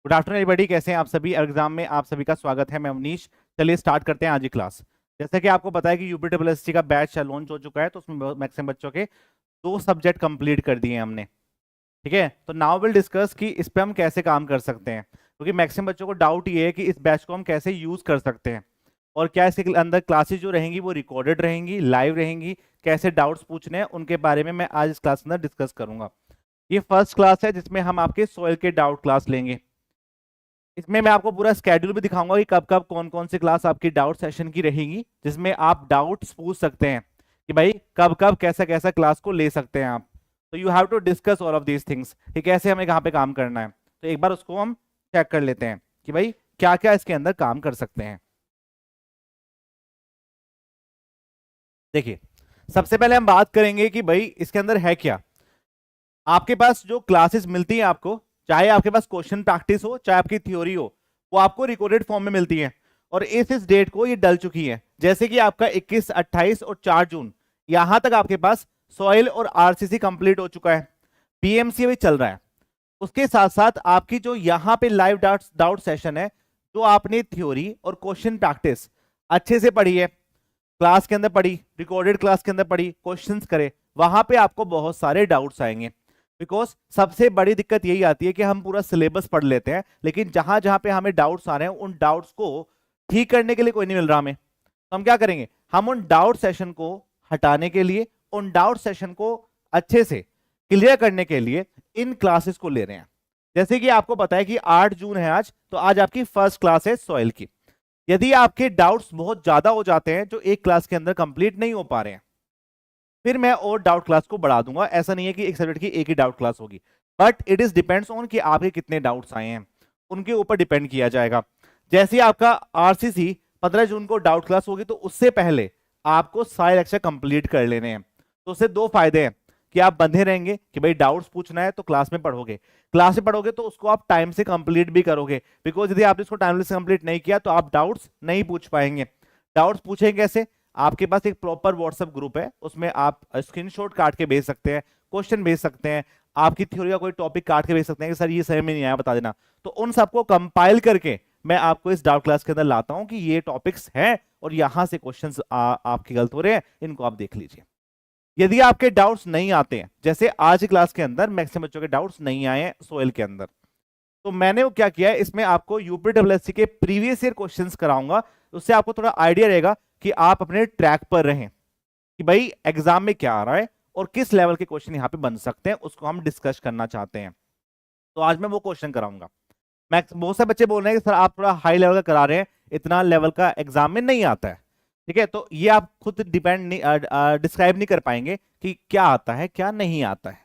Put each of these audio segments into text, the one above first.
Good afternoon everybody, कैसे हैं आप सभी। एग्जाम में आप सभी का स्वागत है। मैं अवनीश। चलिए स्टार्ट करते हैं आज की क्लास। जैसे कि आपको पता है कि यूपीडब्ल्यूएससी का बैच लॉन्च हो चुका है, तो उसमें मैक्सिमम बच्चों के 2 सब्जेक्ट कंप्लीट कर दिए हैं हमने। ठीक है, तो नाउ विल डिस्कस कि इस पे हम कैसे काम कर सकते हैं, क्योंकि मैक्सिमम बच्चों को डाउट ये है कि इस बैच को हम कैसे यूज कर सकते हैं और क्या इसके अंदर क्लासेस जो रहेंगी वो रिकॉर्डेड रहेंगी, लाइव रहेंगी, कैसे डाउट्स पूछने हैं उनके बारे में मैं आज इस क्लास के अंदर डिस्कस करूंगा। ये फर्स्ट क्लास है जिसमें हम आपके सोयल के डाउट क्लास लेंगे। इसमें मैं आपको पूरा स्केड्यूल भी दिखाऊंगा कि कब कब कौन कौन सी क्लास आपकी डाउट सेशन की रहेगी, जिसमें आप डाउट्स पूछ सकते हैं कि भाई कब कब कैसा कैसा क्लास को ले सकते हैं आप। तो you have to discuss all of these things कि कैसे हमें कहाँ पे काम करना है। तो एक बार उसको हम चेक कर लेते हैं कि भाई क्या क्या इसके अंदर काम कर सकते हैं। देखिए, सबसे पहले हम बात करेंगे कि भाई इसके अंदर है क्या। आपके पास जो क्लासेस मिलती हैं आपको, चाहे आपके पास क्वेश्चन प्रैक्टिस हो चाहे आपकी थ्योरी हो, वो आपको रिकॉर्डेड फॉर्म में मिलती है। और इस डेट को ये डल चुकी है, जैसे कि आपका 21, 28 और 4 जून यहां तक आपके पास सॉइल और आरसीसी कंप्लीट हो चुका है। पीएमसी भी चल रहा है। उसके साथ साथ आपकी जो यहां पे लाइव डाउट सेशन है, जो आपने थ्योरी और क्वेश्चन प्रैक्टिस अच्छे से पढ़ी है, क्लास के अंदर पढ़ी, रिकॉर्डेड क्लास के अंदर पढ़ी, क्वेश्चंस करे, वहां पे आपको बहुत सारे डाउट्स आएंगे। बिकॉज सबसे बड़ी दिक्कत यही आती है कि हम पूरा सिलेबस पढ़ लेते हैं, लेकिन जहां जहां पे हमें डाउट्स आ रहे हैं उन डाउट्स को ठीक करने के लिए कोई नहीं मिल रहा हमें। तो हम क्या करेंगे, हम उन डाउट सेशन को हटाने के लिए, उन डाउट सेशन को अच्छे से क्लियर करने के लिए इन क्लासेस को ले रहे हैं। जैसे कि आपको पता है कि 8 जून है आज, तो आज आपकी फर्स्ट क्लास है सॉइल की। यदि आपके डाउट्स बहुत ज्यादा हो जाते हैं जो एक क्लास के अंदर कंप्लीट नहीं हो पा रहे हैं, फिर मैं और डाउट क्लास को बढ़ा दूंगा। ऐसा नहीं है कि एक सब्जेक्ट की एक ही डाउट क्लास होगी, but it is depends on कि आपके कितने डाउट्स आए हैं, उनके ऊपर डिपेंड किया जाएगा। जैसे आपका आरसीसी 15 जून को डाउट क्लास होगी, तो उससे पहले आपको सारे लेक्चर कंप्लीट कर लेने हैं। तो उससे 2 फायदे हैं कि आप बंधे रहेंगे कि भाई डाउट्स पूछना है तो क्लास में पढ़ोगे, क्लास में पढ़ोगे तो उसको आप टाइम से कंप्लीट भी करोगे। बिकॉज यदि आपने इसको टाइम से कंप्लीट नहीं किया तो आप डाउट्स नहीं पूछ पाएंगे। डाउट्स पूछेंगे कैसे, आपके पास एक प्रॉपर व्हाट्सएप ग्रुप है, उसमें आप स्क्रीनशॉट काट के भेज सकते हैं, क्वेश्चन भेज सकते हैं, आपकी थ्योरी का कोई टॉपिक काट के भेज सकते हैं कि सर ये समझ में नहीं आया बता देना। तो उन सबको कंपाइल करके मैं आपको इस डाउट क्लास के अंदर लाता हूं कि ये टॉपिक्स हैं और यहां से क्वेश्चंस आपके गलत हो रहे हैं, इनको आप देख लीजिए। यदि आपके डाउट्स नहीं आते हैं, जैसे आज की क्लास के अंदर मैक्सिमम बच्चों के डाउट्स नहीं आए हैं सोयल के अंदर, तो मैंने वो क्या किया है, इसमें आपको यूपीडब्ल्यूएससी के प्रीवियस ईयर क्वेश्चंस कराऊंगा। उससे आपको थोड़ा आइडिया रहेगा कि आप अपने ट्रैक पर रहें कि भाई एग्जाम में क्या आ रहा है और किस लेवल के क्वेश्चन यहां पे बन सकते हैं, उसको हम डिस्कस करना चाहते हैं। तो आज मैं वो क्वेश्चन कराऊंगा। मैं बहुत से बच्चे बोल रहे हैं कि सर आप थोड़ा हाई लेवल का करा रहे हैं, इतना लेवल का एग्जाम में नहीं आता है। ठीक है, तो ये आप खुद डिपेंड नहीं डिस्क्राइब नहीं कर पाएंगे कि क्या आता है क्या नहीं आता है।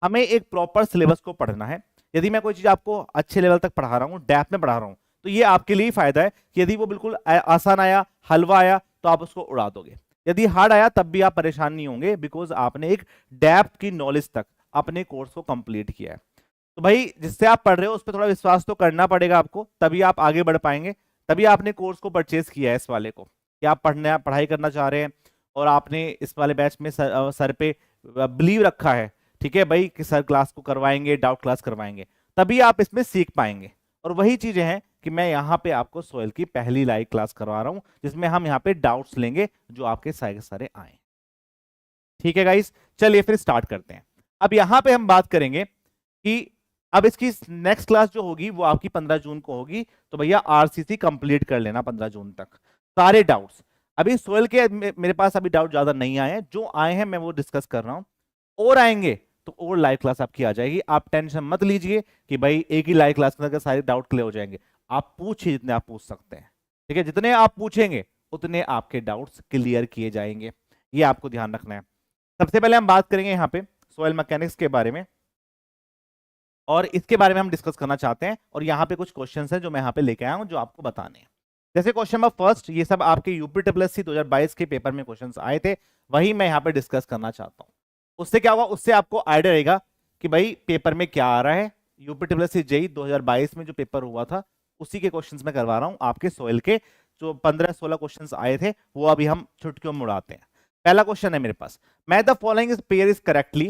हमें एक प्रॉपर सिलेबस को पढ़ना है। यदि मैं कोई चीज आपको अच्छे लेवल तक पढ़ा रहा हूँ, डेप्थ में पढ़ा रहा हूँ, तो ये आपके लिए ही फायदा है कि यदि वो बिल्कुल आसान आया, हलवा आया, तो आप उसको उड़ा दोगे। यदि हार्ड आया तब भी आप परेशान नहीं होंगे, बिकॉज आपने एक डेप्थ की नॉलेज तक अपने कोर्स को कंप्लीट किया है। तो भाई जिससे आप पढ़ रहे हो उस पर थोड़ा विश्वास तो करना पड़ेगा आपको, तभी आप आगे बढ़ पाएंगे। तभी आपने कोर्स को परचेज किया है इस वाले को, कि आप पढ़ाई करना चाह रहे हैं और आपने इस वाले बैच में सर पे बिलीव रखा है। ठीक है भाई कि सर क्लास को करवाएंगे, डाउट क्लास करवाएंगे, तभी आप इसमें सीख पाएंगे। और वही चीजें हैं कि मैं यहाँ पे आपको सोयल की पहली लाइव क्लास करवा रहा हूँ, जिसमें हम यहाँ पे डाउट्स लेंगे जो आपके सारे सारे आए। ठीक है गाइस, चलिए फिर स्टार्ट करते हैं। अब यहाँ पे हम बात करेंगे कि अब इसकी नेक्स्ट क्लास जो होगी वो आपकी 15 जून को होगी। तो भैया आरसीसी कंप्लीट कर लेना 15 जून तक सारे डाउट्स। अभी सोयल के मेरे पास अभी डाउट ज्यादा नहीं आए हैं, जो आए हैं मैं वो डिस्कस कर रहा हूं। और आएंगे तो और लाइव क्लास आपकी आ जाएगी। आप टेंशन मत लीजिए कि भाई एक ही लाइव क्लास में सारे डाउट क्लियर हो जाएंगे। आप पूछिए जितने आप पूछ सकते हैं। ठीक है, जितने आप पूछेंगे उतने आपके डाउट्स क्लियर किए जाएंगे, ये आपको ध्यान रखना है। सबसे पहले हम बात करेंगे यहाँ पे सोयल मैकेनिक्स के बारे में, और इसके बारे में हम डिस्कस करना चाहते हैं। और यहाँ पे कुछ क्वेश्चंस हैं जो मैं यहाँ पे लेके आया हूँ जो आपको बताने हैं। जैसे क्वेश्चन नंबर फर्स्ट, ये सब आपके यूपीडब्ल्यूएससी 2022 के पेपर में क्वेश्चंस आए थे, वही मैं यहाँ पे डिस्कस करना चाहता हूँ। उससे क्या होगा, उससे आपको आइडिया रहेगा कि भाई पेपर में क्या आ रहा है। यूपीडब्ल्यूएससी जेई 2022 में जो पेपर हुआ था उसी के क्वेश्चंस मैं करवा रहा हूँ। आपके सोयल के जो 15-16 क्वेश्चंस आए थे वो अभी हम चुटकियों में उड़ाते हैं। पहला क्वेश्चन है मेरे पास, match the following pair is correctly: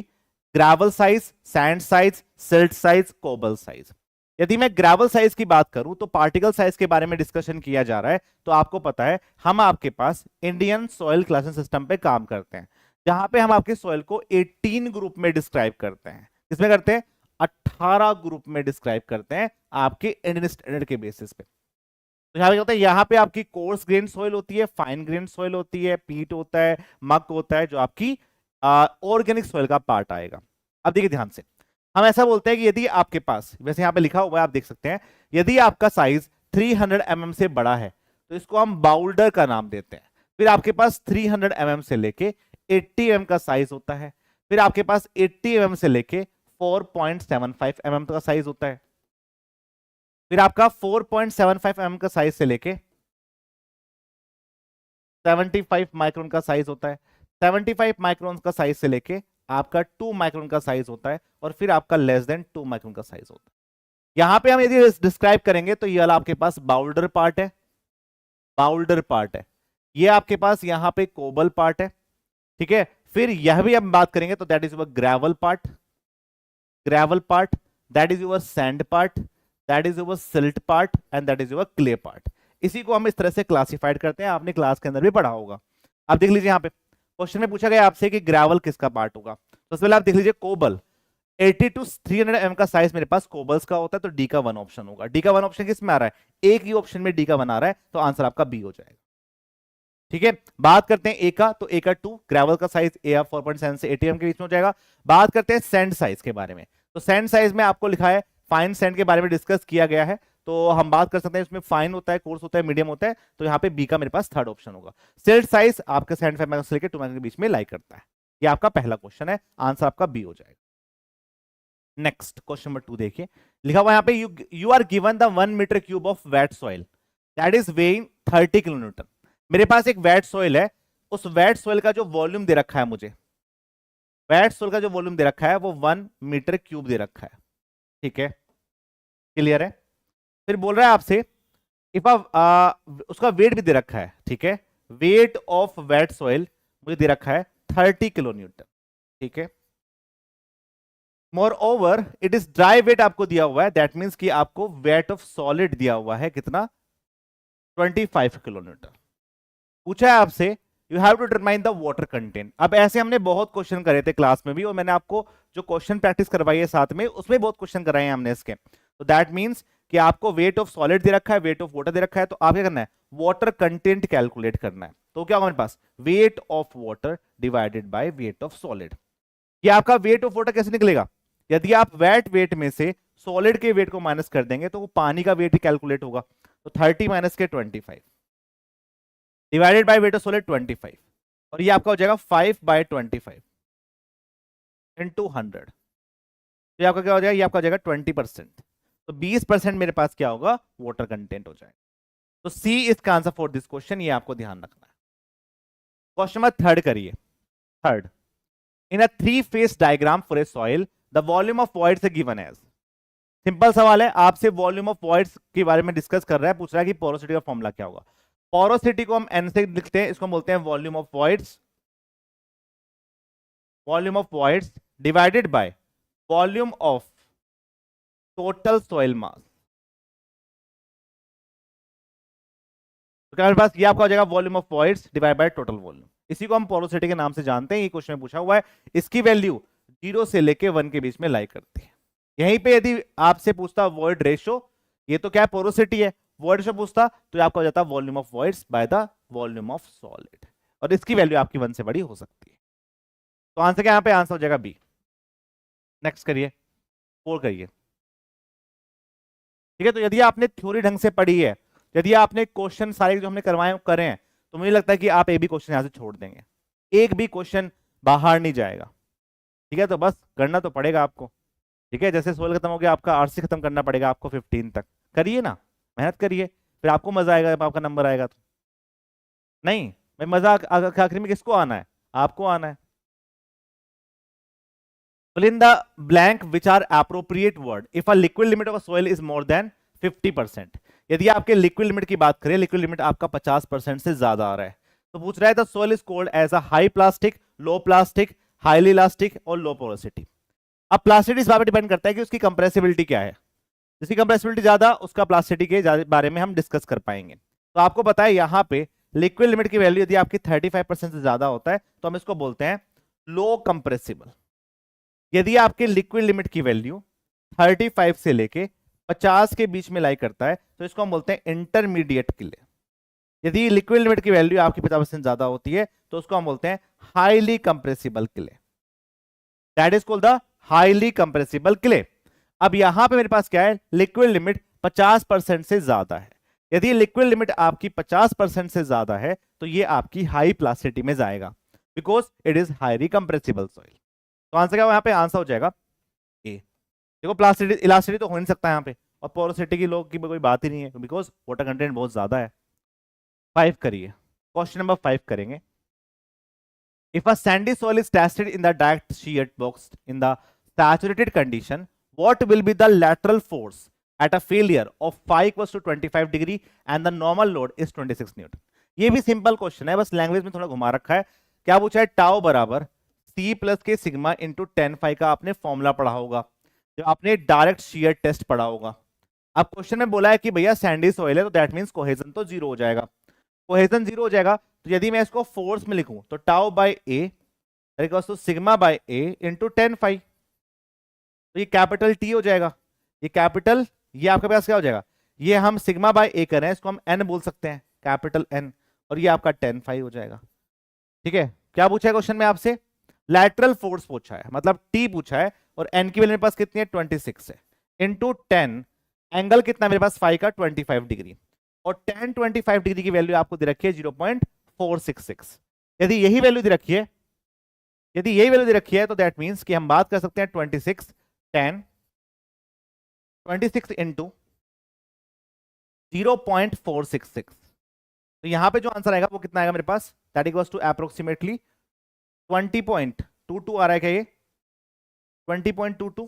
gravel size, sand size, silt size, cobble size. यदि मैं ग्रेवल साइज की बात करूं तो पार्टिकल साइज के बारे में डिस्कशन किया जा रहा है। तो आपको पता है हम आपके पास इंडियन सॉइल क्लासिफिकेशन सिस्टम पे काम करते हैं, जहां पे हम आपके सॉइल को 18 ग्रुप में डिस्क्राइब करते हैं। किसमें करते हैं? 18 ग्रुप में डिस्क्राइब करते हैं आपके इंडियन स्टैंडर्ड के बेसिस पे। तो यहाँ पे होता है, यहाँ पे आपकी कोर्स ग्रेन सॉइल होती है, फाइन ग्रेन सॉइल होती है, पीट होता है, मक होता है, जो आपकी ऑर्गेनिक सॉइल का पार्ट आएगा। अब देखिए ध्यान से, हम ऐसा बोलते हैं कि यदि आपके पास, वैसे यहाँ पे लिखा हुआ है आप देख सकते हैं, यदि आपका साइज 300 mm से बड़ा है तो इसको हम बाउल्डर का नाम देते हैं। फिर आपके पास 300 mm से लेके 80 mm का साइज होता है। फिर आपके पास 80 mm से लेके 4.75 mm का साइज होता है। फिर आपका 4.75 mm का साइज से लेके 75 माइक्रोन का साइज होता है। 75 माइक्रोन का साइज से लेके आपका 2 माइक्रोन का साइज होता है, और फिर आपका लेस देन 2 माइक्रोन का साइज होता है। यहां पे हम यदि डिस्क्राइब करेंगे तो ये वाला आपके पास बाउल्डर पार्ट है, बाउल्डर पार्ट है। ये आपके पास यहां पे कोबल पार्ट है, ठीक है। फिर यह भी हम बात करेंगे तो that is your gravel part, gravel part, that is your sand part, that is your silt part, and that is your clay part. इसी को हम इस तरह से क्लासिफाइड करते हैं, आपने क्लास के अंदर भी पढ़ा होगा। आप देख लीजिए यहाँ पे क्वेश्चन में पूछा गया आपसे कि ग्रेवल किसका पार्ट होगा, तो उससे पहले आप देख लीजिए कोबल 80 to 300 mm का साइज मेरे पास कोबल्स का होता है, तो डी का 1 ऑप्शन होगा। डी का 1 ऑप्शन किस में आ रहा है? एक ही ऑप्शन में डी का 1 आ रहा है, तो आंसर आपका बी हो जाएगा। ठीक है, बात करते हैं ए का, तो ए का 2, ग्रेवल का साइज ए 4.7 से 80 mm के बीच में हो जाएगा। बात करते हैं सैंड साइज के बारे में, तो सैंड साइज में आपको लिखा है, फाइन सैंड के बारे में डिस्कस किया गया है, तो हम बात कर सकते हैं इसमें फाइन होता है, कोर्स होता है, मीडियम होता है, तो यहाँ पे बी का मेरे पास थर्ड ऑप्शन होगा। सिल्ट साइज आपका 75 माइक्रोन से लेकर 2 माइक्रोन के बीच में लाई करता है। ये आपका पहला क्वेश्चन है, आंसर आपका बी हो जाएगा। नेक्स्ट क्वेश्चन नंबर 2 देखिए, लिखा हुआ यहाँ पे you are given the 1 metre cube of wet soil that is weighing 30 kilo newton. मेरे पास एक वेट सॉइल है, उस वेट सॉइल का जो वॉल्यूम दे रखा है मुझे, वेट सॉइल का जो वॉल्यूम दे रखा है वो 1 मीटर क्यूब दे रखा है। ठीक है, क्लियर है। फिर बोल रहा है आपसे इफ उसका वेट भी दे रखा है, ठीक है, वेट ऑफ वेट सॉइल मुझे दे रखा है 30 किलो न्यूटन। ठीक है, moreover it is dry weight आपको दिया हुआ है, दैट मीन्स कि आपको वेट ऑफ सॉलिड दिया हुआ है कितना? 25 किलो न्यूटन। पूछा है आपसे you have to determine the water content. अब ऐसे हमने बहुत क्वेश्चन करे थे क्लास में भी, और मैंने आपको जो क्वेश्चन प्रैक्टिस करवाई है साथ में, उसमें बहुत क्वेश्चन कराए हैं हमने इसके। तो दैट मीन्स कि आपको वेट ऑफ सॉलिड दे रखा है, वेट ऑफ वाटर दे रखा है, तो आप क्या करना है? वाटर कंटेंट कैलकुलेट करना है। तो क्या होगा मेरे पास? Weight of water divided by weight of solid. ये आपका वेट ऑफ वाटर कैसे निकलेगा? यदि आप वेट में से सॉलिड के वेट को माइनस कर देंगे तो वो पानी का वेट ही कैलकुलेट होगा। तो 30 माइनस के 25 divided by weight of solid 25, और ये आपका हो जाएगा 5/25 इंटू 100। तो ये आपका क्या हो जाएगा? ये आपका हो जाएगा 20%। तो 20% मेरे पास क्या होगा? वाटर कंटेंट हो जाएगा। तो सी इसका आंसर फॉर दिस क्वेश्चन, ये आपको ध्यान रखना है। क्वेश्चन नंबर 3 करिए। Third, in a 3-phase diagram for a soil the volume of voids is given as. Simple सवाल है, आपसे वॉल्यूम ऑफ वॉइड्स के बारे में डिस्कस कर रहा है, पूछ रहा है कि पोरोसिटी का फॉर्मूला क्या होगा। पोरोसिटी को हम एन से लिखते हैं, इसको हम बोलते हैं volume of voids, volume of voids divided by volume of total soil मास। तो क्या मेरे पास ये आपका हो जाएगा volume of voids divide by total volume. इसी को हम पोरोसिटी के नाम से जानते हैं, ये क्वेश्चन में पूछा हुआ है। इसकी वैल्यू 0 से लेके 1 के बीच में लाई करती है। यहीं पे यदि आपसे पूछता वॉइड रेशो, ये तो क्या है? पोरोसिटी है। वॉइड रेशो पूछता तो आपका हो जाता volume of voids by the volume of solid, और इसकी वैल्यू आपकी 1 से बड़ी हो सकती है। तो आंसर क्या? यहाँ पे आंसर हो जाएगा बी। नेक्स्ट करिए, 4 करिए। ठीक है, तो यदि आपने थ्योरी ढंग से पढ़ी है, यदि आपने क्वेश्चन सारे जो हमने करवाए करे हैं, तो मुझे लगता है कि आप एक भी क्वेश्चन यहां से छोड़ देंगे, एक भी क्वेश्चन बाहर नहीं जाएगा। ठीक है, तो बस करना तो पड़ेगा आपको। ठीक है, जैसे 16 खत्म हो गया, आपका आरसी खत्म करना पड़ेगा आपको 15 तक। करिए ना, मेहनत करिए, फिर आपको मजा आएगा जब आपका नंबर आएगा। तो नहीं, मैं मजा आखिर में किसको आना है? आपको आना है। fill in the blank which are appropriate word if a liquid limit of a soil is more than 50%। यदि आपके लिक्विड लिमिट की बात करें, लिक्विड लिमिट आपका 50% से ज्यादा आ रहा है, तो पूछ रहा है the soil is called as a high plastic, low plastic, highly elastic और लो पोरोसिटी। अब प्लास्टिसिटी इस बात पर डिपेंड करता है कि उसकी कंप्रेसिबिलिटी क्या है। जिसकी कंप्रेसिबिलिटी ज्यादा उसका प्लास्टिसिटी के बारे में हम डिस्कस कर पाएंगे। तो आपको पता है यहाँ पे लिक्विड लिमिट की वैल्यू यदि आपकी 35% से ज्यादा होता है तो हम इसको बोलते हैं लो कंप्रेसिबल। यदि आपके लिक्विड लिमिट की वैल्यू 35 से लेके 50 के बीच में लाई करता है तो इसको हम बोलते हैं इंटरमीडिएट किले। यदि लिक्विड लिमिट की वैल्यू आपकी 50% ज्यादा होती है तो उसको हम बोलते हैं हाईली कंप्रेसिबल किले। That is called the highly compressible किले। अब यहां पे मेरे पास क्या है, लिक्विड लिमिट 50% से ज्यादा है। यदि लिक्विड लिमिट आपकी 50% से ज्यादा है तो ये आपकी हाई प्लास्टिसिटी में जाएगा, because it is highly compressible soil. तो आंसर क्या यहां पे, आंसर हो जाएगा ए। देखो प्लास्टिसिटी इलास्टिसिटी तो हो नहीं सकता यहां पे, और पोरोसिटी की लोग की कोई बात ही नहीं है, बिकॉज वाटर कंटेंट बहुत ज्यादा है। 5 करिए, क्वेश्चन नंबर 5 करेंगे। If a sandy soil is tested in the direct shear box in the saturated condition, what will be the lateral force at a failure of phi equals to 25 degree and the normal load is 26 Newton? ये भी simple question है, बस language में थोड़ा घुमा रखा है। क्या पूछा है, टाउ बराबर C प्लस के सिग्मा इंटू 10 फाई का आपने फॉर्मूला पढ़ा होगा जब आपने डायरेक्ट शेयर टेस्ट पढ़ा होगा। अब क्वेश्चन में बोला है कि भैया सैंडी सॉइल है तो दैट मींस कोहेजन तो जीरो हो जाएगा। कोहेजन जीरो हो जाएगा तो यदि मैं इसको फोर्स में लिखूं तो टाउ बाय ए तो sigma by a into 10 phi, तो ये कैपिटल टी हो जाएगा। ये कैपिटल, ये आपके पास क्या हो जाएगा, ये हम सिग्मा बाय ए कर रहे हैं, इसको हम एन बोल सकते हैं, कैपिटल एन, और ये आपका 10 फाई हो जाएगा। ठीक है, क्या पूछा है क्वेश्चन में आपसे, लैटरल फोर्स पूछा है, मतलब टी पूछा है, और एन की वैल्यू मेरे पास कितनी है 26 है, इंटू 10, एंगल कितना मेरे पास फाई का 25 डिग्री, और 10 25 डिग्री की वैल्यू आपको दे रखी है 0.466। यदि यही वैल्यू दे रखी है, यदि यही वैल्यू दे रखी है तो दैट मींस कि हम बात कर सकते हैं 26 10 26 इंटू 0.466। तो यहां पे जो आंसर आएगा वो कितना आएगा मेरे पास, दैट इक्वल्स टू अप्रोक्सीमेटली 20.22 आ रहा है क्या ये, 20.22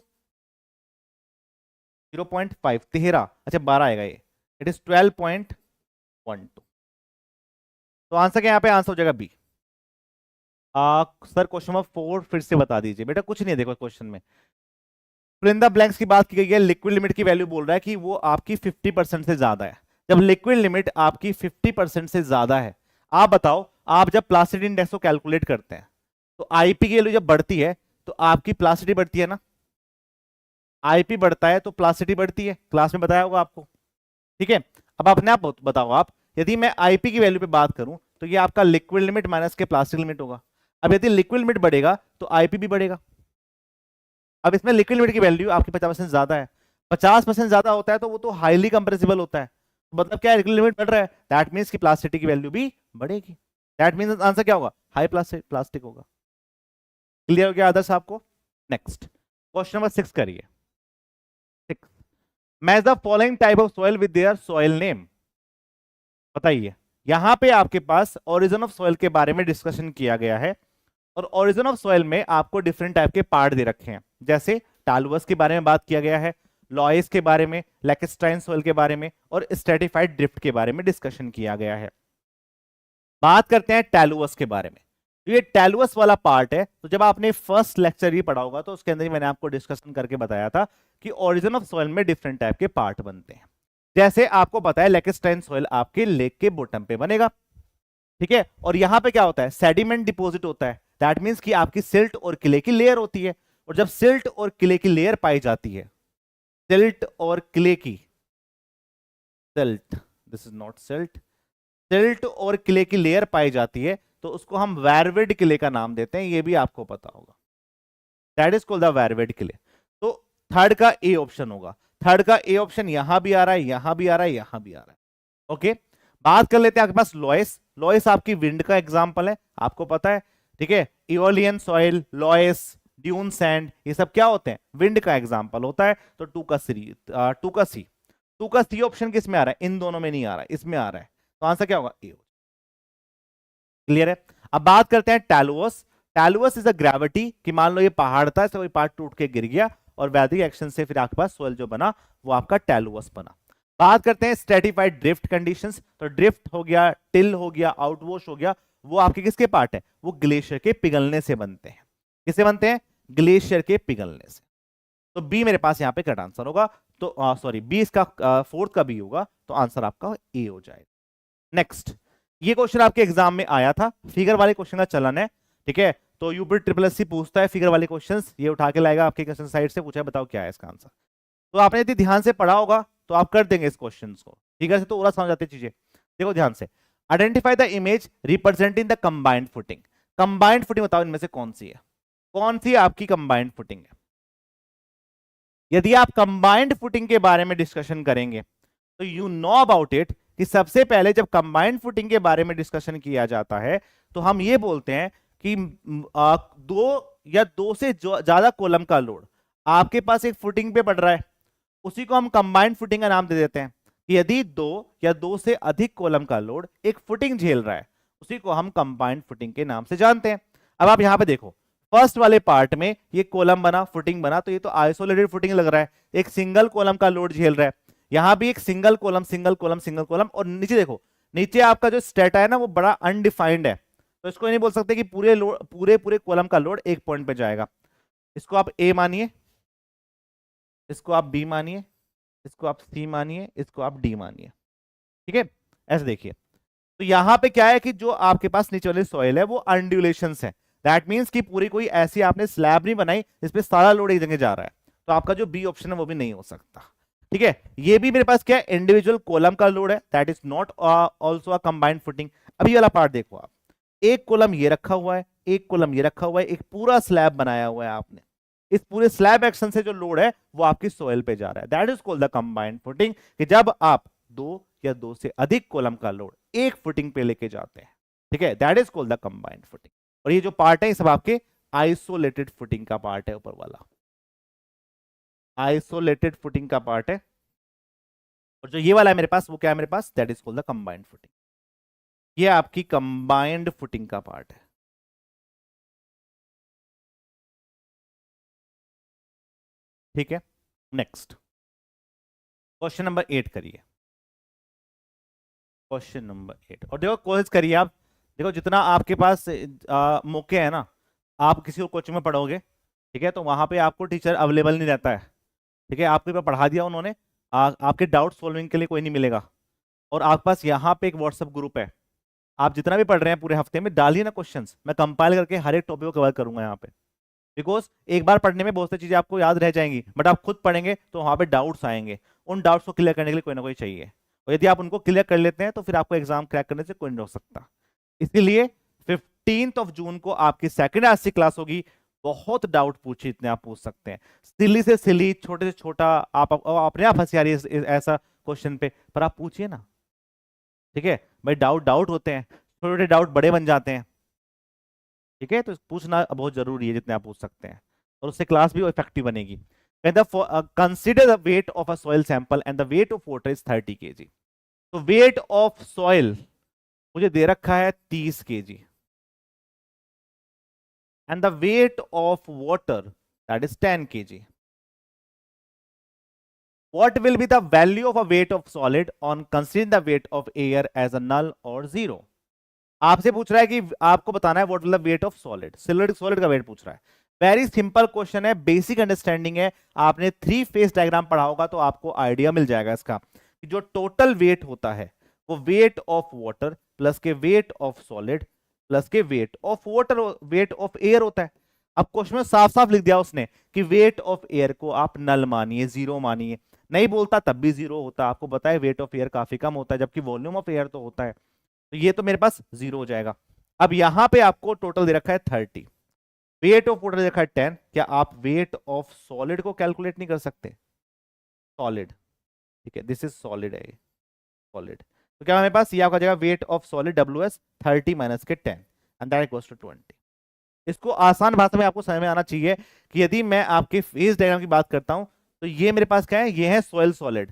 0.5 13, अच्छा 12 आएगा ये, इट इज 12.12। तो आंसर क्या यहाँ पे, आंसर हो जाएगा बी। सर क्वेश्चन नंबर 4 फिर से बता दीजिए। बेटा कुछ नहीं है, देखो क्वेश्चन में फिल इन द ब्लैंक्स की बात की गई है। लिक्विड लिमिट की वैल्यू बोल रहा है कि वो आपकी 50% से ज्यादा है। जब लिक्विड लिमिट आपकी 50% से ज्यादा है, आप बताओ, आप जब प्लास्टिसिटी इंडेक्स को कैलकुलेट करते हैं तो आईपी की वैल्यू जब बढ़ती है तो आपकी प्लास्टिसिटी बढ़ती है ना, आईपी बढ़ता है तो प्लास्टिसिटी बढ़ती है, क्लास में बताया होगा आपको। ठीक है, अब अपने आप बताओ आप, यदि मैं आईपी की वैल्यू पे बात करूं तो ये आपका लिक्विड लिमिट माइनस के प्लास्टिक लिमिट होगा। अब यदि लिक्विड लिमिट बढ़ेगा तो आईपी भी बढ़ेगा। अब इसमें लिक्विड लिमिट की वैल्यू आपकी 50% ज्यादा है, 50% ज्यादा होता है तो वो तो हाईली कंप्रेसिबल होता है, मतलब क्या है, लिक्विड लिमिट बढ़ रहा है, दैट मींस की प्लास्टिसिटी की वैल्यू भी बढ़ेगी। दैट मींस आंसर क्या होगा, हाई प्लास्टिक होगा। क्लियर हो गया आदर्श आपको। नेक्स्ट क्वेश्चन नंबर 6 करिए। 6, match the following type of soil with their soil name. बताइए, यहां पे आपके पास ओरिजिन ऑफ सॉइल के बारे में डिस्कशन किया गया है, और ओरिजिन ऑफ सॉइल में आपको डिफरेंट टाइप के पार्ट दे रखे हैं, जैसे टालुअस के बारे में बात किया गया है, लॉयस के बारे में, लैकेस्ट्राइन सॉइल के बारे में, और स्ट्रेटिफाइड ड्रिफ्ट के बारे में डिस्कशन किया गया है। बात करते हैं टैलुअस के बारे में। तो ये टैलुअस वाला पार्ट है, तो जब आपने फर्स्ट लेक्चर ही पढ़ा होगा तो उसके अंदर ही मैंने आपको डिस्कशन करके बताया था कि ओरिजिन ऑफ सॉइल में डिफरेंट टाइप के पार्ट बनते हैं। जैसे आपको पता है लैकेस्ट्राइन सॉइल आपके लेक के बॉटम पे बनेगा, ठीक है, और यहां पे क्या होता है, सेडिमेंट डिपॉजिट होता है, दैट मींस कि आपकी सिल्ट और क्ले की लेयर होती है, और जब सिल्ट और क्ले की लेयर पाई जाती है, सिल्ट और क्ले की, silt, this is not silt, silt और क्ले की लेयर पाई जाती है तो उसको हम वेरवेड क्ले का नाम देते हैं, ये भी आपको पता होगा, that is called the varved clay. तो थर्ड का ए ऑप्शन होगा, थर्ड का ए ऑप्शन यहां भी आ रहा है, यहां भी आ रहा है, यहां भी आ रहा है। ओके, बात कर लेते हैं आपके पास लॉयस। लॉयस आपकी विंड का एग्जांपल है, आपको पता है, ठीक है, इओलियन सॉइल, लॉयस, ड्यून सैंड, ये सब क्या होते हैं, विंड का एग्जांपल होता है। तो टू का सी ऑप्शन किस में आ रहा है, इन दोनों में नहीं आ रहा है, इसमें आ रहा है, तो आंसर क्या होगा, ए। क्लियर है। अब बात करते हैं टैलुअस। टैलुअस इज अ ग्रेविटी, कि मान लो ये पहाड़ था, कोई पार्ट टूट के गिर गया और वैदिक एक्शन से फिर आपके पास सोइल जो बना वो आपका टैलुअस बना। बात करते हैं स्ट्रेटिफाइड ड्रिफ्ट कंडीशंस। तो ड्रिफ्ट हो गया, टिल हो गया, आउटवॉश हो गया, वो आपके किसके पार्ट है, वो ग्लेशियर के पिघलने से बनते हैं। किससे बनते हैं, ग्लेशियर के पिघलने से। तो बी मेरे पास यहां पे करेक्ट आंसर होगा। तो सॉरी 20 का फोर्थ का बी होगा, तो आंसर आपका ए हो जाएगा। नेक्स्ट, ये क्वेश्चन आपके एग्जाम में आया था, फिगर वाले क्वेश्चन का चलन है, ठीक है। तो यूपी ट्रिपल एससी पूछता है फिगर वाले क्वेश्चंस, ये उठा के लाएगा आपके क्वेश्चन साइड से, पूछा है बताओ क्या है इसका आंसर। तो आपने यदि ध्यान से पढ़ा होगा तो आप कर देंगे इस क्वेश्चन को, फिगर से तो पूरा समझ आती चीजें। देखो ध्यान से, identify the image representing the combined footing. Combined footing बताओ इनमें से कौन सी है, कौन सी आपकी कंबाइंड फुटिंग है। यदि आप कंबाइंड फुटिंग के बारे में डिस्कशन करेंगे तो यू नो अबाउट इट कि सबसे पहले जब कंबाइंड फुटिंग के बारे में डिस्कशन किया जाता है तो हम ये बोलते हैं कि दो या दो से ज्यादा कॉलम का लोड आपके पास एक फुटिंग पे पड़ रहा है, उसी को हम कंबाइंड फुटिंग का नाम दे देते हैं। कि यदि दो या दो से अधिक कॉलम का लोड एक फुटिंग झेल रहा है, उसी को हम कंबाइंड फुटिंग के नाम से जानते हैं। अब आप यहां पे देखो, फर्स्ट वाले पार्ट में ये कॉलम बना, फुटिंग बना, तो ये तो आइसोलेटेड फुटिंग लग रहा है, एक सिंगल कॉलम का लोड झेल रहा है। यहां भी एक single column single column single column, और नीचे देखो, नीचे आपका जो स्टेटा है ना वो बड़ा अनडिफाइंड है, तो इसको नहीं बोल सकते कि पूरे लोड पूरे कॉलम का लोड एक पॉइंट पे जाएगा। इसको आप ए मानिए, इसको आप बी मानिए, इसको आप सी मानिए, इसको आप डी मानिए, ठीक है। ऐसे देखिए, तो यहां पे क्या है कि जो आपके पास नीचे वाली सॉइल है वो अनड्यूलेशंस है, दैट मींस कि पूरी कोई ऐसी आपने स्लैब नहीं बनाई जिसपे सारा लोड एक जगह जा रहा है, तो आपका जो बी ऑप्शन है वो भी नहीं हो सकता, ठीक है। ये भी मेरे पास क्या है, इंडिविजुअल कॉलम का लोड है, that is not also a combined footing. अभी वाला पार्ट देखो आप, एक कॉलम ये रखा हुआ है, एक कॉलम ये रखा हुआ है, एक पूरा स्लैब बनाया हुआ है आपने, इस पूरे स्लैब एक्शन से जो लोड है वो आपकी सोइल पे जा रहा है, that is called the combined footing. कि जब आप दो या दो से अधिक कॉलम का लोड एक फुटिंग पे लेके जाते हैं, ठीक है, that is called the combined footing. और ये जो पार्ट है ये सब आपके आइसोलेटेड फुटिंग का पार्ट है, ऊपर वाला आइसोलेटेड फुटिंग का पार्ट है, और जो ये वाला है मेरे पास वो क्या है मेरे पास, that is called the combined footing. ये आपकी कंबाइंड फुटिंग का पार्ट है, ठीक है। नेक्स्ट, क्वेश्चन नंबर 8 करिए, क्वेश्चन नंबर 8। और देखो कोशिश करिए आप, देखो जितना आपके पास मौके है ना, आप किसी और कोचिंग में पढ़ोगे, ठीक है, तो वहां पे आपको टीचर अवेलेबल नहीं रहता है, ठीक है, आपके पास पढ़ा दिया उन्होंने, आपके डाउट सॉल्विंग के लिए कोई नहीं मिलेगा। और आपके पास यहाँ पे एक व्हाट्सएप ग्रुप है, आप जितना भी पढ़ रहे हैं पूरे हफ्ते में डालिए ना क्वेश्चंस, मैं कंपाइल करके हर एक टॉपिक को कवर करूंगा यहाँ पे, बिकॉज एक बार पढ़ने में बहुत सी चीजें आपको याद रह जाएंगी, बट आप खुद पढ़ेंगे तो वहां पे डाउट्स आएंगे, उन डाउट्स को क्लियर करने के लिए कोई ना कोई चाहिए, और यदि आप उनको क्लियर कर लेते हैं तो फिर आपको एग्जाम क्रैक करने से कोई नहीं रोक सकता। इसीलिए 15 जून को आपकी सेकंड आरसी क्लास होगी, बहुत डाउट पूछिए इतने आप पूछ सकते हैं, सिली से सिली, छोटे से छोटा, आप अपने आप हंसी आ रही है ऐसा क्वेश्चन पे, पर आप पूछिए ना, ठीक है भाई, डाउट डाउट होते हैं, छोटे छोटे डाउट बड़े बन जाते हैं, ठीक है, तो पूछना बहुत जरूरी है जितने आप पूछ सकते हैं, और उससे क्लास भी इफेक्टिव बनेगी। Consider the weight of a soil sample and the wait of water is 30 kg। तो वेट ऑफ सॉइल मुझे दे रखा है 30 kg, and the wait of water that is 10 kg। What will be the value of a weight of solid on considering the weight of air as a null or zero? आपसे पूछ रहा है कि आपको बताना है what will the wait of solid, solid का wait पूछ रहा है। वेरी सिंपल क्वेश्चन है, बेसिक अंडरस्टैंडिंग है, आपने 3 फेज डायग्राम पढ़ा होगा तो आपको आइडिया मिल जाएगा इसका, कि जो टोटल वेट होता है वो वेट ऑफ वाटर प्लस के वेट ऑफ सॉलिड प्लस के wait of water weight of air होता है। अब क्वेश्चन में साफ साफ लिख दिया उसने कि वेट ऑफ एयर को आप नल मानिए, जीरो मानिए, नहीं बोलता तब भी जीरो होता, आपको पता है वेट ऑफ एयर काफी कम होता है जबकि वॉल्यूम ऑफ एयर तो होता है, तो ये तो मेरे पास जीरो हो जाएगा। अब यहां पे आपको टोटल दे रखा है 30, वेट ऑफ वाटर दे रखा है 10, क्या आप वेट ऑफ सॉलिड को कैलकुलेट नहीं कर सकते, सॉलिड, ठीक है, दिस इज सॉलिड है, सॉलिड, तो क्या मेरे पास ये आपका जाएगा wait of solid WS 30 minus के 10 एंड दैट इक्वल्स टू 20। इसको आसान भाषा में आपको समझ में आना चाहिए कि यदि मैं आपके फेज डायग्राम की बात करता हूं तो ये मेरे पास क्या है, ये है सॉइल सॉलिड,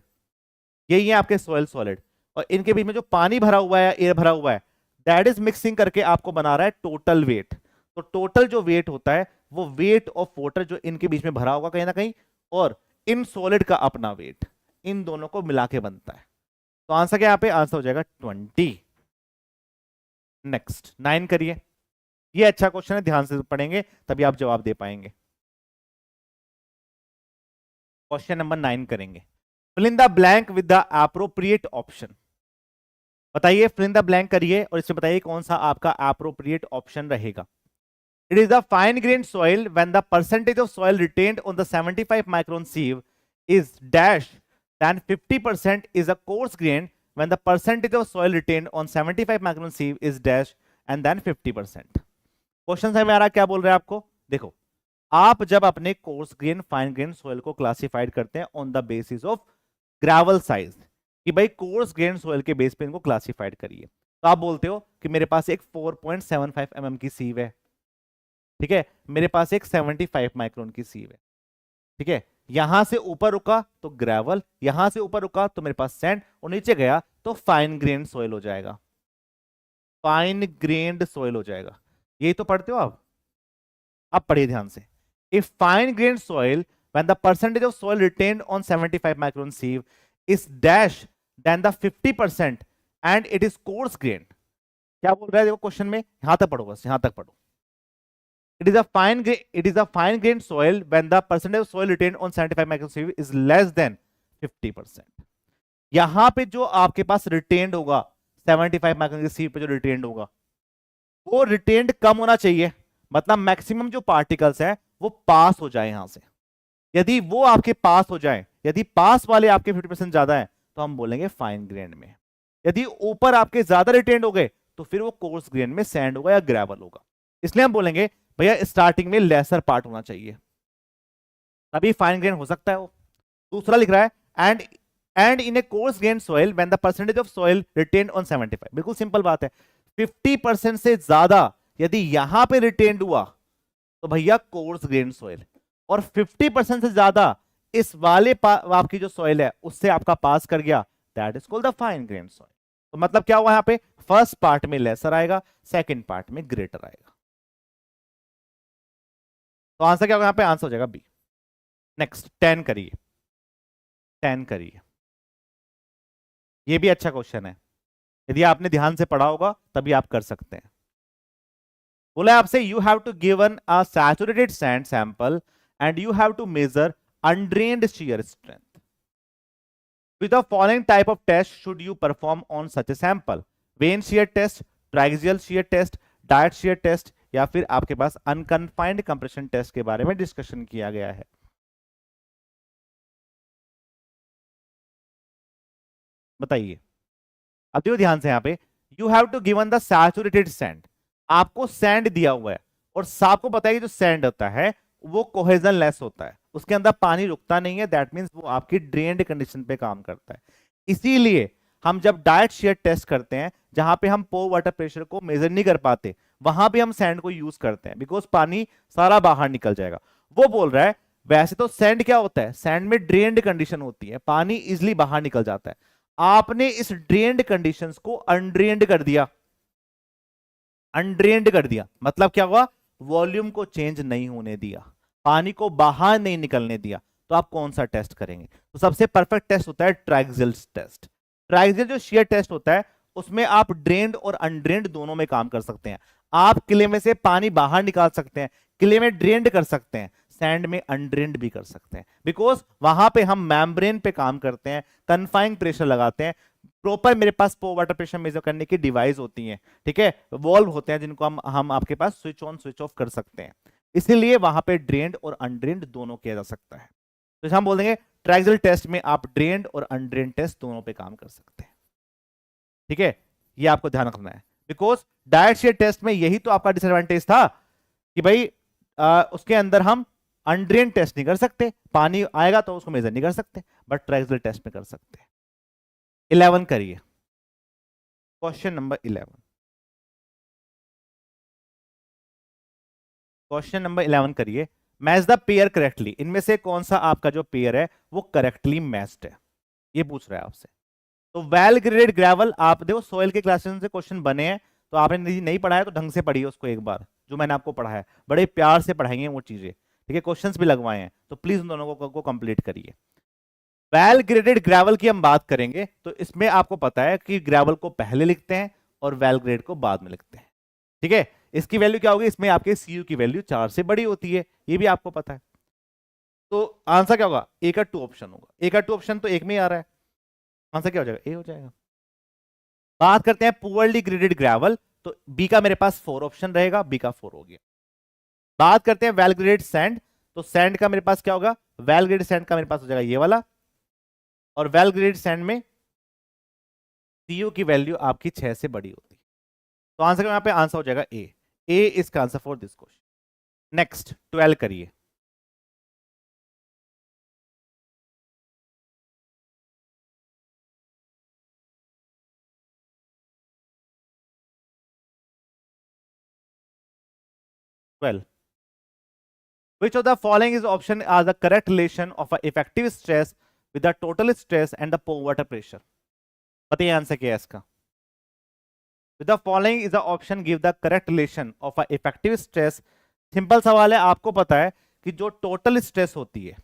यही है आपके सॉइल सॉलिड, और इनके बीच में जो पानी भरा हुआ है, एयर भरा हुआ है, दैट इज मिक्सिंग करके आपको बना रहा है टोटल वेट। तो टोटल जो वेट होता है वो वेट ऑफ वाटर जो इनके बीच में भरा होगा कहीं ना कहीं, और इन सॉलिड का अपना वेट, इन दोनों को मिला के बनता है। तो आंसर क्या, यहाँ पे आंसर हो जाएगा 20। नेक्स्ट 9 करिए, ये अच्छा क्वेश्चन है, ध्यान से पढ़ेंगे तभी आप जवाब दे पाएंगे। क्वेश्चन नंबर 9 करेंगे, fill in the blank with the appropriate option. बताइए, फिल इन द ब्लैंक करिए और इसमें बताइए कौन सा आपका एप्रोप्रिएट ऑप्शन रहेगा। It is the fine grain soil when the percentage of soil retained on the 75 micron sieve is dash, then 50% is a coarse grain when the percentage of soil retained on 75 micron sieve is dash and then 50%। Question समझ में आ रहा क्या बोल रहे हैं आपको? देखो, आप जब अपने coarse grain fine grain soil को क्लासिफाइड करते हैं on the basis of gravel size, कि भाई कोर्स ग्रेन सॉइल के बेस पे इनको क्लासिफाइड करिए, तो आप बोलते हो कि मेरे पास एक 4.75 mm की सीव है, ठीक है, मेरे पास एक 75 माइक्रोन की सीव है, ठीक है, यहां से ऊपर रुका तो ग्रेवल, यहां से ऊपर रुका तो मेरे पास सैंड, और नीचे गया तो फाइन ग्रेन सॉइल हो जाएगा, फाइन ग्रेन्ड सॉइल हो जाएगा। यही तो पढ़ते हो आप। अब पढ़िए ध्यान से, if fine grained soil when the percentage of soil retained on 75 micron sieve is dash then the 50% and it is coarse grained. क्या बोल रहा है देखो क्वेश्चन में, यहां तक पढ़ो, बस यहां तक पढ़ो। It is a fine grained soil when the percentage of soil retained on 75 micron sieve is less than 50%। यहां पे जो आपके पास रिटेन्ड होगा 75 माइक्रोन की सीव पे जो रिटेन्ड होगा वो रिटेन्ड कम होना चाहिए, मतलब मैक्सिमम जो पार्टिकल्स है वो पास हो जाए यहां से। यदि वो आपके पास हो जाए, यदि पास वाले आपके 50% ज्यादा है तो हम बोलेंगे फाइन ग्रेन में। यदि ऊपर आपके ज्यादा रिटेन्ड हो गए तो फिर वो कोर्स ग्रेन में सैंड होगा या ग्रेवल होगा। इसलिए हम बोलेंगे भैया स्टार्टिंग में लेसर पार्ट होना चाहिए, तभी फाइन ग्रेन हो सकता है वो। दूसरा लिख रहा है and in A coarse grain soil when the percentage of soil retained on 75। बिल्कुल सिंपल बात है, 50% से ज्यादा यदि यहां पे रिटेन्ड हुआ तो भैया कोर्स ग्रेन सॉइल, और 50% से ज्यादा इस वाले आपकी जो सॉइल है उससे आपका पास कर गया, that is called the fine grain soil. तो मतलब क्या हुआ, यहां पे फर्स्ट पार्ट में लेसर आएगा, सेकेंड पार्ट में ग्रेटर आएगा। तो आंसर क्या होगा यहां पे, आंसर हो जाएगा बी। नेक्स्ट 10 करिए, 10 करिए। ये भी अच्छा क्वेश्चन है, यदि आपने ध्यान से पढ़ा होगा तभी आप कर सकते हैं। बोला आपसे you have to given a saturated sand sample and you have to measure undrained shear strength. Which the following type of test should you perform on such a sample? Vane shear test, triaxial shear test, diet shear test, या फिर आपके पास unconfined compression test के बारे में discussion किया गया है। बताइए, अब देखो ध्यान से, यहां पे you have to given the saturated sand, आपको सैंड दिया हुआ है और आपको पता है कि जो सैंड होता है वो कोहेजन लेस होता है, उसके अंदर पानी रुकता नहीं है, दैट मींस वो आपकी ड्रेन्ड कंडीशन पे काम करता है। इसीलिए हम जब डायरेक्ट शेयर टेस्ट करते हैं, जहां पे हम पोर वाटर प्रेशर को मेजर नहीं कर पाते, वहां पे हम सैंड को यूज करते हैं, बिकॉज पानी सारा बाहर निकल जाएगा। वो बोल रहा है वैसे तो सैंड क्या होता है, सैंड में ड्रेन्ड कंडीशन होती है, पानी इजिली बाहर निकल जाता है। आपने इस ड्रेन्ड कंडीशंस को अनड्रेन्ड कर दिया, अनड्रेन्ड कर दिया, मतलब क्या हुआ, वॉल्यूम को चेंज नहीं होने दिया, पानी को बाहर नहीं निकलने दिया। तो आप कौन सा टेस्ट करेंगे? तो सबसे परफेक्ट टेस्ट होता है ट्रायक्सियल टेस्ट। ट्रायक्सियल जो शेयर टेस्ट होता है उसमें आप ड्रेन्ड और अनड्रेन्ड दोनों में काम कर सकते हैं। आप किले में से पानी बाहर निकाल सकते हैं, किले में ड्रेन्ड कर सकते हैं, सैंड में अनड्रेन्ड भी कर सकते हैं, बिकॉज वहां पे हम मेम्ब्रेन पे काम करते हैं, कन्फाइंग प्रेशर लगाते हैं, प्रॉपर मेरे पास पोर वाटर प्रेशर मेजर करने की डिवाइस होती है, ठीक है, वॉल्व होते हैं जिनको हम आपके पास स्विच ऑन स्विच ऑफ कर सकते हैं, इसीलिए वहां पे ड्रेन्ड और अनड्रेन्ड दोनों किया जा सकता है। तो हम बोल देंगे ट्रायक्सियल टेस्ट में आप ड्रेन्ड और अनड्रेन्ड टेस्ट दोनों पे काम कर सकते हैं, ठीक है, ये आपको ध्यान रखना है, बिकॉज डायरेक्ट शेयर टेस्ट में यही तो आपका डिसएडवांटेज था कि भाई उसके अंदर हम अनड्रेन्ड टेस्ट नहीं कर सकते, पानी आएगा तो उसको मेजर नहीं कर सकते, बट ट्रायक्सियल टेस्ट में कर सकते हैं। 11 करिए, क्वेश्चन नंबर 11। क्वेश्चन नंबर 11 करिए, मैच द पेयर करेक्टली, इनमें से कौन सा आपका जो पेयर है वो करेक्टली मैच्ड है, ये पूछ रहा है आपसे। तो वेल ग्रेडेड ग्रेवल, आप देखो सोयल के क्लासेस से क्वेश्चन बने हैं, तो आपने नहीं पढ़ा है तो ढंग से पढ़िए उसको एक बार, जो मैंने आपको पढ़ा है बड़े प्यार से पढ़ाएंगे वो चीजें, ठीक है, क्वेश्चंस भी लगवाए हैं, तो प्लीज उन दोनों को कंप्लीट करिए। वेल ग्रेडेड ग्रेवल की हम बात करेंगे तो इसमें आपको पता है कि ग्रेवल को पहले लिखते हैं और वेल ग्रेड को बाद में लिखते हैं, ठीक है। इसकी वैल्यू क्या होगी, इसमें आपके सीयू की वैल्यू 4 से बड़ी होती है, ये भी आपको पता है। तो आंसर क्या होगा, ए का 2 ऑप्शन होगा, ए का 2 ऑप्शन तो एक में ही आ रहा है, आंसर क्या हो जाएगा, ए हो जाएगा। बात करते हैं पुअरली ग्रेडेड ग्रेवल, तो बी का मेरे पास 4 ऑप्शन रहेगा, बी का 4 हो गया। बात करते हैं वेल ग्रेडेड सैंड, तो सैंड का मेरे पास क्या होगा, वेल ग्रेडेड सैंड का मेरे पास हो जाएगा ये वाला, और वेल ग्रेडेड सैंड में सीयू की वैल्यू आपकी 6 से बड़ी होती है, तो आंसर यहां पे आंसर हो जाएगा ए, ए इज का answer for this question. Next 12 करिए। Which of the following is option are the correct relation of a effective stress with the total stress and the pore water pressure? बताइए answer क्या है इसका। With the following is the option give the correct relation of a effective stress। Simple सवाल है, आपको पता है कि जो टोटल स्ट्रेस होती है,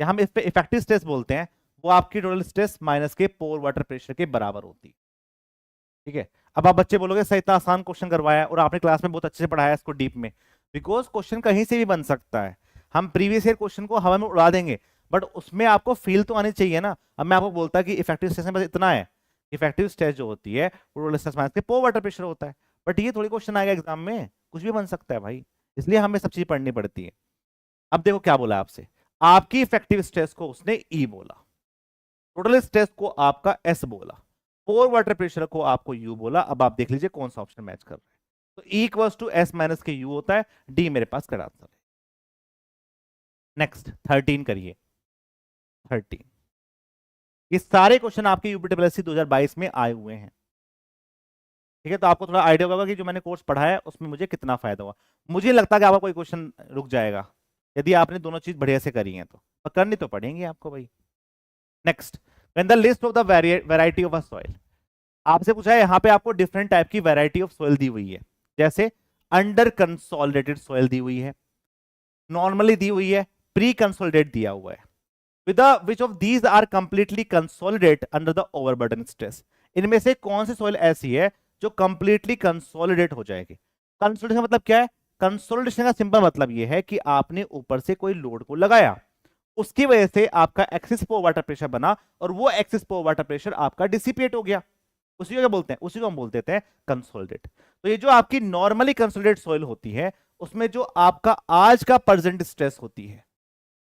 या हम इस पे इफेक्टिव स्ट्रेस बोलते हैं, वो आपकी टोटल स्ट्रेस माइनस के पोर वाटर प्रेशर के बराबर होती है। ठीक है, अब आप बच्चे बोलोगे सर इतना आसान क्वेश्चन करवाया और आपने क्लास में बहुत अच्छे से पढ़ाया इसको डीप में, बिकॉज क्वेश्चन कहीं से भी बन सकता है। हम प्रीवियस ईयर क्वेश्चन को हवा में उड़ा देंगे, बट उसमें आपको फील तो आनी चाहिए ना। अब मैं आपको बोलता कि इफेक्टिव स्ट्रेस में बस इतना है, इफेक्टिव स्ट्रेस जो होती है वो स्ट्रेस माइनस के पोर वाटर प्रेशर होता है, बट ये थोड़ी क्वेश्चन आएगा एग्जाम में, कुछ भी बन सकता है भाई, इसलिए हमें सब चीज पढ़नी पड़ती है। अब देखो क्या बोला आपसे, आपकी इफेक्टिव स्ट्रेस को उसने ई बोला, टोटल स्ट्रेस को आपका एस बोला, पोर वाटर प्रेशर को आपको यू बोला। अब आप देख लीजिए कौन सा ऑप्शन मैच कर रहा है, तो E equals to S minus K U होता है, डी मेरे पास करेक्ट आंसर है। नेक्स्ट 13 करिए। 13, ये सारे क्वेश्चन आपके यूपीटीपीएससी 2022 में आए हुए हैं। ठीक है, तो आपको थोड़ा आइडिया होगा कि जो मैंने कोर्स पढ़ाया है उसमें मुझे कितना फायदा हुआ। मुझे लगता है कि आपका कोई क्वेश्चन रुक जाएगा यदि आपने दोनों चीज बढ़िया से करी हैं, तो पर करनी तो पड़ेंगी आपको भाई। Next, when the list of the variety of a soil, आपसे पूछा है यहाँ पे आपको डिफरेंट टाइप की वैरायटी ऑफ सॉइल दी हुई है, जैसे अंडर कंसोलिडेटेड सॉइल दी हुई है, नॉर्मली दी हुई है, प्री कंसोलिडेट दिया हुआ है। Which of these are completely consolidate under the overburden stress, इनमें से कौन सी सॉइल ऐसी है जो कंप्लीटली कंसोलिडेट हो जाएगी। कंसोलिडेशन मतलब क्या है, कंसोलिडेशन का सिंपल मतलब यह है कि आपने ऊपर से कोई लोड को लगाया, उसकी वजह से आपका एक्सिस पोर वाटर प्रेशर बना, और वो एक्सिस पोर वाटर प्रेशर आपका डिसिपेट हो गया, उसी को क्या बोलते हैं, उसी को हम बोलते हैं कंसोलिडेट। तो ये जो आपकी नॉर्मली कंसोलिडेट सॉइल होती है, उसमें जो आपका आज का प्रेजेंट स्ट्रेस होती है,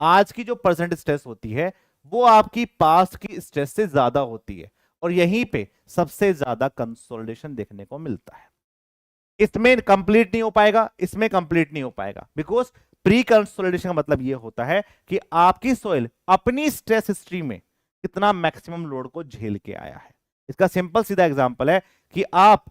आज की जो प्रेजेंट स्ट्रेस होती है वो आपकी पास्ट की स्ट्रेस से ज्यादा होती है, और यहीं पे सबसे ज्यादा कंसोलिडेशन देखने को मिलता है। इसमें कंप्लीट नहीं हो पाएगा, इसमें कंप्लीट नहीं हो पाएगा, बिकॉज प्री कंसोलिडेशन का मतलब यह होता है कि आपकी सॉइल अपनी स्ट्रेस हिस्ट्री में कितना मैक्सिमम लोड को झेल के आया है। इसका सिंपल सीधा एग्जांपल है कि आप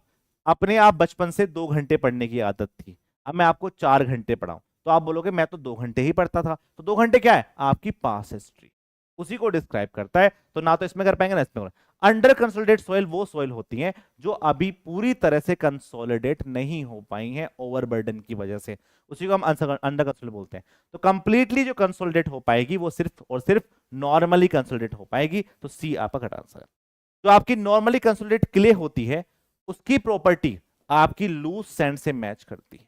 बचपन से 2 घंटे पढ़ने की आदत थी, अब मैं आपको 4 घंटे पढ़ाऊं, तो आप बोलोगे मैं तो 2 घंटे ही पढ़ता था, तो 2 घंटे क्या है, आपकी पास हिस्ट्री, उसी को डिस्क्राइब करता है। तो ना तो इसमें कर पाएंगे ना इसमें। अंडर कंसोलिडेट सॉइल वो सॉइल होती हैं जो अभी पूरी तरह से कंसोलिडेट नहीं हो पाई हैं ओवरबर्डन की वजह से, उसी को हम अंडर कंसोलिडेट बोलते हैं। तो कंप्लीटली जो कंसोलिडेट हो पाएगी वो सिर्फ और सिर्फ नॉर्मली कंसोलिडेट हो पाएगी, तो सी आपका करेक्ट आंसर है। जो आपकी नॉर्मली कंसोलिडेट क्ले होती है उसकी प्रॉपर्टी आपकी लूज सैंड से मैच करती है,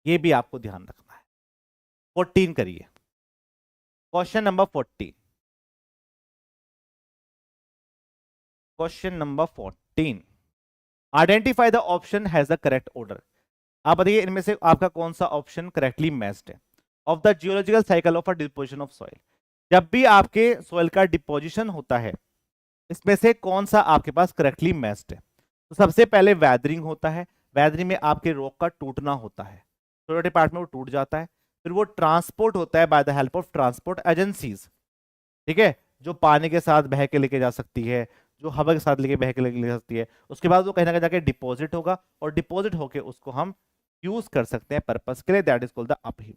ये भी आपको ध्यान रखना है। 14 करिए, question number 14। Question number 14, identify the option has the correct order. आप बताइए इनमें से आपका कौन सा ऑप्शन करेक्टली मैच्ड है। Of the geological cycle of a deposition of soil, जब भी आपके सॉइल का डिपोजिशन होता है इसमें से कौन सा आपके पास करेक्टली मैच्ड है। तो सबसे पहले वैदरिंग होता है, वैदरिंग में आपके रॉक का टूटना होता है, छोटे पार्ट में वो टूट जाता है, फिर वो ट्रांसपोर्ट होता है by the help of transport agencies, ठीक है, जो पानी के साथ बह के लेके जा सकती है, जो हवा के साथ लेके बह के लेके जा सकती है। उसके बाद वो कहीं ना कहीं जाके डिपॉजिट होगा, और डिपॉजिट होके उसको हम यूज कर सकते हैं पर्पस के लिए, दैट इज कॉल्ड द अपहील।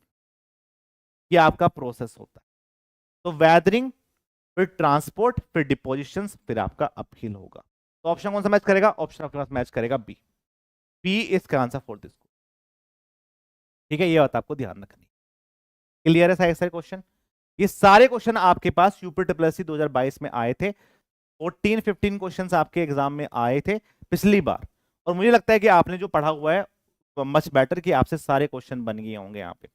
ये आपका प्रोसेस होता है। तो वैदरिंग, फिर ट्रांसपोर्ट, फिर डिपोजिशन, फिर आपका अपहील होगा। तो ऑप्शन कौन सा मैच करेगा, ऑप्शन आपके पास मैच करेगा बी, बी इज का आंसर फॉर दिस। ठीक है, ये बात आपको ध्यान रखनी। क्लियर है सारे क्वेश्चन। ये सारे क्वेश्चन आपके पास यूपीटीपीएससी 2022 में आए थे, 14-15 क्वेश्चंस आपके एग्जाम में आए थे पिछली बार, और मुझे लगता है कि आपने जो पढ़ा हुआ है मच बेटर कि आपसे सारे क्वेश्चन बन गए होंगे यहाँ पे।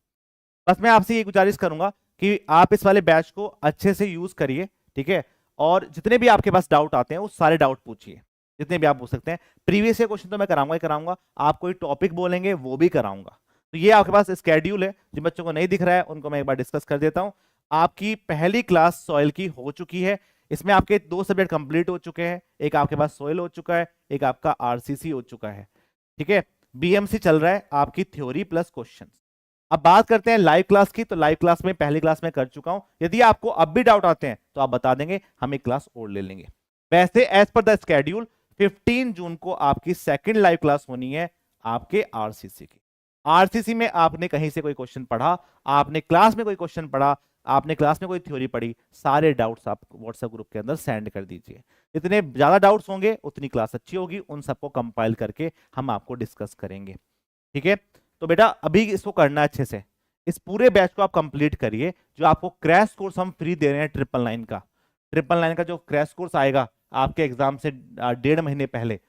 बस मैं आपसे ये गुजारिश करूंगा कि आप इस वाले बैच को अच्छे से यूज करिए, ठीक है। और जितने भी आपके पास डाउट आते हैं वो सारे डाउट पूछिए, जितने भी आप पूछ सकते हैं। प्रीवियस ईयर क्वेश्चन तो मैं कराऊंगा ही कराऊंगा, आप कोई टॉपिक बोलेंगे वो भी कराऊंगा। तो ये आपके पास स्केड्यूल है, जिन बच्चों को नहीं दिख रहा है उनको मैं एक बार डिस्कस कर देता हूं। आपकी पहली क्लास सॉइल की हो चुकी है, इसमें आपके 2 सब्जेक्ट कंप्लीट हो चुके हैं, एक आपके पास सोइल हो चुका है, एक आपका आरसीसी हो चुका है, ठीक है। बीएमसी चल रहा है आपकी थ्योरी प्लस क्वेश्चन। अब बात करते हैं लाइव क्लास की, तो लाइव क्लास में पहली क्लास में कर चुका हूं। यदि आपको अब भी डाउट आते हैं तो आप बता देंगे, हम एक क्लास और ले लेंगे। वैसे एज पर द स्केड्यूल 15 जून को आपकी सेकंड लाइव क्लास होनी है आपके आरसीसी की। आरसीसी में आपने कहीं से कोई क्वेश्चन पढ़ा, आपने क्लास में कोई क्वेश्चन पढ़ा, आपने क्लास में कोई थ्योरी पढ़ी, सारे डाउट्स आप व्हाट्सएप ग्रुप के अंदर सेंड कर दीजिए। जितने ज्यादा डाउट्स होंगे उतनी क्लास अच्छी होगी, उन सबको कंपाइल करके हम आपको डिस्कस करेंगे, ठीक है। तो बेटा अभी इसको करना अच्छे से, इस पूरे बैच को आप कंप्लीट करिए। जो आपको क्रैश कोर्स हम फ्री दे रहे हैं 999 का, 999 का जो क्रैश कोर्स आएगा आपके एग्जाम से 1.5 महीने पहले,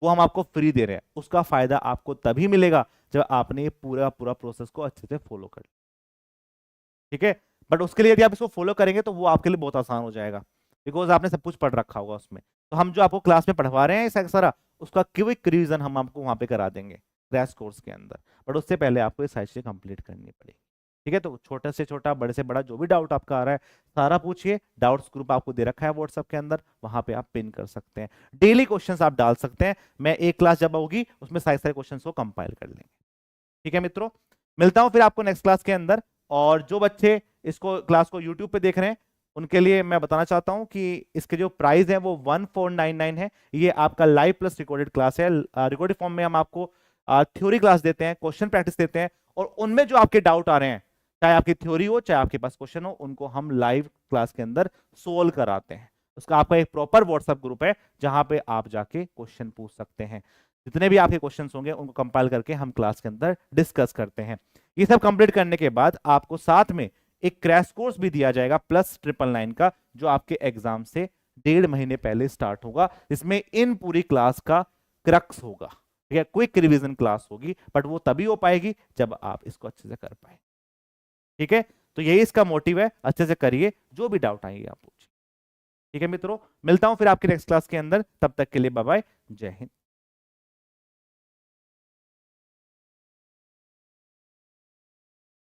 वो हम आपको फ्री दे रहे हैं। उसका फायदा आपको तभी मिलेगा जब आपने ये पूरा पूरा प्रोसेस को अच्छे से फॉलो कर, ठीक है। बट उसके लिए यदि आप इसको फॉलो करेंगे तो वो आपके लिए बहुत आसान हो जाएगा, बिकॉज आपने सब कुछ पढ़ रखा होगा उसमें। तो हम जो आपको क्लास में पढ़वा रहे हैं सारा, उसका क्विक रिवीजन हम आपको वहां पे करा देंगे क्रैश कोर्स के अंदर। बट उससे पहले आपको ये सारी चीजें कंप्लीट करनी पड़ेगी, ठीक है। तो छोटे से छोटा, बड़े से बड़ा, जो भी डाउट आपका आ रहा है सारा पूछिए। डाउट्स ग्रुप आपको दे रखा है व्हाट्सएप के अंदर, वहां पे आप पिन कर सकते हैं। डेली क्वेश्चंस आप डाल सकते हैं, मैं एक क्लास जब होगी उसमें सारे सारे क्वेश्चंस को कंपाइल कर लेंगे, ठीक है मित्रों। मिलता हूं फिर आपको नेक्स्ट क्लास के अंदर। और जो बच्चे इसको क्लास को यूट्यूब पे देख रहे हैं उनके लिए मैं बताना चाहता हूं कि इसके जो प्राइस है वो 1499 है। ये आपका लाइव प्लस रिकॉर्डेड क्लास है। रिकॉर्डेड फॉर्म में हम आपको थ्योरी क्लास देते हैं, क्वेश्चन प्रैक्टिस देते हैं, और उनमें जो आपके डाउट आ रहे हैं, चाहे आपकी थ्योरी हो चाहे आपके पास क्वेश्चन हो, उनको हम लाइव क्लास के अंदर सोल्व कराते हैं। उसका आपका एक प्रॉपर व्हाट्सएप ग्रुप है जहां पे आप जाके क्वेश्चन पूछ सकते हैं। जितने भी आपके क्वेश्चंस होंगे उनको कंपाइल करके हम क्लास के अंदर डिस्कस करते हैं। ये सब कंप्लीट करने के बाद आपको साथ में एक क्रैश कोर्स भी दिया जाएगा प्लस 999 का, जो आपके एग्जाम से 1.5 महीने पहले स्टार्ट होगा। इसमें इन पूरी क्लास का क्रक्स होगा, ठीक है। क्विक रिवीजन क्लास होगी, बट वो तभी हो पाएगी जब आप इसको अच्छे से कर पाए, ठीक है। तो यही इसका मोटिव है, अच्छे से करिए, जो भी डाउट आएंगे आप पूछिए, ठीक है मित्रों। मिलता हूं फिर आपके नेक्स्ट क्लास के अंदर, तब तक के लिए बाय बाय, जय हिंद।